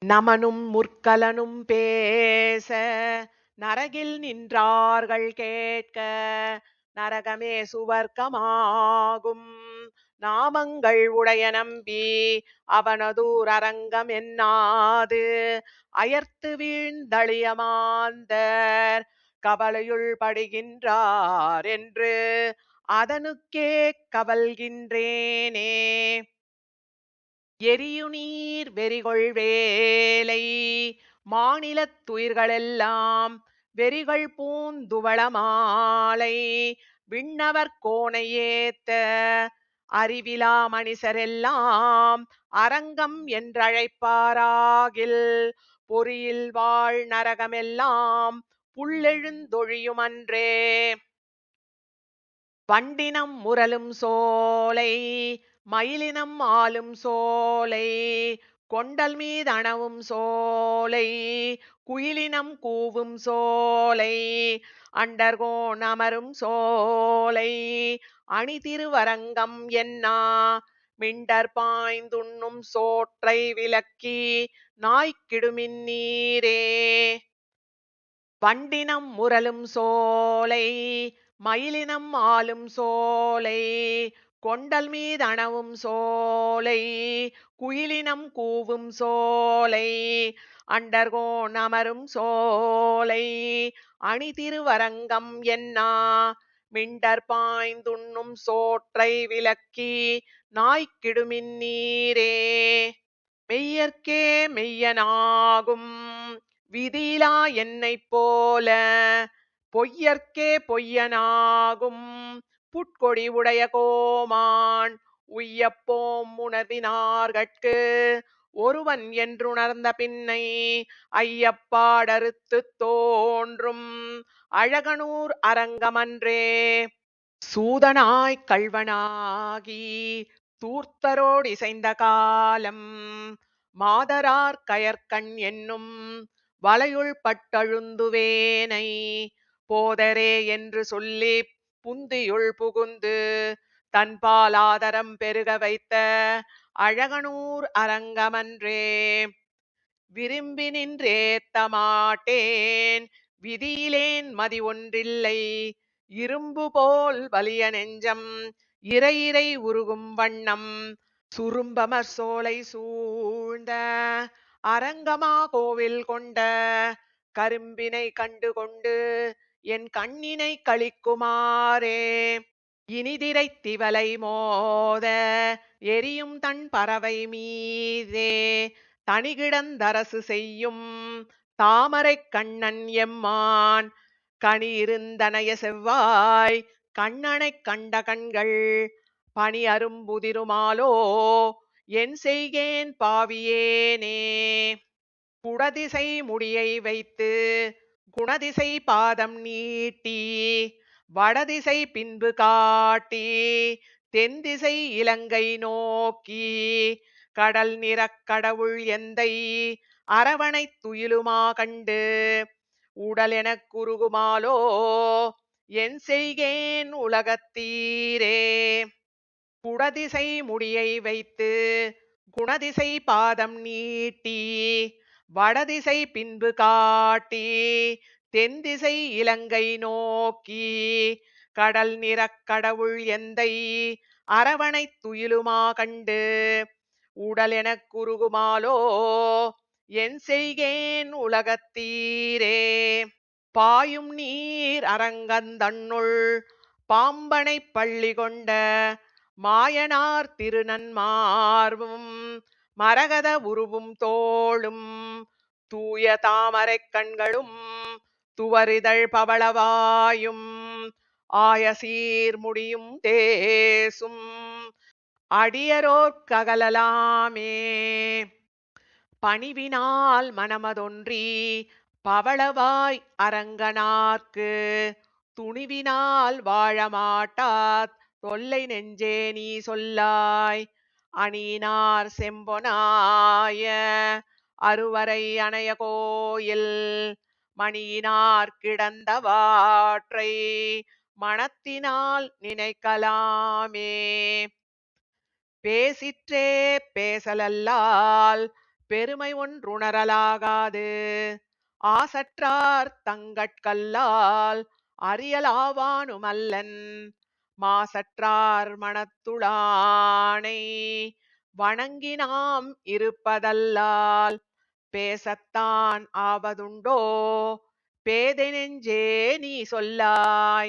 நமனும் முற்கலனும் பேச நரகில் நின்றார்கள் கேட்க நரகமே சுவர்க்கமாகும் நாமங்கள் உடைய நம்பி அவனதூர் அரங்கம் என்னாது அயர்த்து வீழ்ந்தளியமாந்தர் கவலையுள் படுகின்றார் என்று அதனுக்கே கவல்கின்றேனே. எரியுநீர் வெறிகொள் வேலை மாநிலத் துயிர்களெல்லாம் வெறிகள் பூந்துவள மாலை விண்ணவர் கோனை ஏத்த அறிவிலா மனிசரெல்லாம் அரங்கம் என்றழைப்பாராகில் பொறியில் வாழ் நரகமெல்லாம் புல்லெழுந்தொழியுமன்றே. வண்டினம் முரலும் சோலை மயிலினம் ஆலும் சோலை கொண்டல் மீதணவும் சோலை குயிலினம் கூவும் சோலை அண்டர்கோன் அமரும் சோலை அணி திருவரங்கம் என்னா மிண்டர் பாய்ந்துண்ணும் சோற்றை விலக்கி நாய்க்கிடுமின் நீரே. வண்டினம் முரலும் சோலை மயிலினம் ஆலும் சோலை கொண்டல் மீதணவும் சோலை குயிலினம் கூவும் சோலை அண்டர்கோன் அமரும் சோலை அணி திருவரங்கம் என்னா மிண்டர் பாய்ந்துண்ணும் சோற்றை விலக்கி நாய்க்கிடுமின் நீரே. மெய்யற்கே மெய்யனாகும் விதியிலா என்னைப் போல பொய்யற்கே பொய்யனாகும் புட்கொடி உடைய கோமான் உய்யப்போம் உணர்வினார்கட்கு ஒருவன் என்றுணர்ந்த பின்னை ஐயப்பாடறுத்து தோன்றும் அழகனூர் அரங்கமன்றே. சூதனாய் கள்வனாகி தூர்த்தரோடு இசைந்த காலம் மாதரார் கயற்கண் என்னும் வலையுள் பட்டழுந்துவேனை போதரே என்று சொல்லி புந்தியுள் புகுந்து தன்பால் ஆதரம் பெருக வைத்த அழகனூர் அரங்கமன்றே. விரும்பி நின்றேத்த மாட்டேன் விதியிலேன் மதி ஒன்றில்லை இரும்பு போல் வலிய நெஞ்சம் இறை இறை உருகும் வண்ணம் சுரும்பமர் சோலை சூழ்ந்த அரங்கமா கோவில் கொண்ட கரும்பினை கண்டு கொண்டு என் கண்ணினை கழிக்குமாறே. இனிதிரை திவலை மோத எரியும் தன் பறவை மீதே தனிகிடந்தரசு செய்யும் தாமரை கண்ணன் எம்மான் கனி இருந்தனைய செவ்வாய் கண்ணனைக் கண்ட கண்கள் பனி அரும்புதிருமாலோ என் செய்கேன் பாவியேனே. குடதிசை முடியை வைத்து குணதிசை பாதம் நீட்டி வடதிசை பின்பு காட்டி தென்திசை இலங்கை நோக்கி கடல் நிறக் கடவுள் எந்தை அரவணை துயிலுமா கண்டு உடல் எனக் குறுகுமாலோ என் செய்கேன் உலகத்தீரே. குடதிசை முடியை வைத்து குணதிசை பாதம் நீட்டி வடதிசை பின்பு காட்டி தென்திசை இலங்கை நோக்கி கடல் நிறக் கடவுள் எந்தை அரவணை துயிலுமா கண்டு உடல் எனக் குறுகுமாலோ என் செய்கேன் உலகத்தீரே. பாயும் நீர் அரங்கந்தன்னுள் பாம்பனை பள்ளி கொண்ட மாயனார் திருநன்மார்பும் மரகத உருவும் தோளும் தூய தாமரைக் கண்களும் துவரிதழ் பவளவாயும் ஆயசீர் முடியும் தேசும் அடியரோர்க்ககலலாமே. பணிவினால் மனமதொன்றி பவளவாய் அரங்கனார்க்கு துணிவினால் வாழமாட்டாத் தொல்லை நெஞ்சே நீ சொல்லாய். அணியினார் செம்பொனாய அருவரை அணைய கோயில் மணியினார் கிடந்த வாற்றை மனத்தினால் நினைக்கலாமே. பேசிற்றே பேசலல்லால் பெருமை ஒன்றுணரலாகாது. ஆசற்றார் தங்கட்கல்லால் அறியலாவானுமல்லன் மாசற்றார் மனத்துளானை வணங்கி நாம் இருப்பதல்லால் பேசத்தான் ஆவதுண்டோ பேதை நெஞ்சே நீ சொல்லாய்.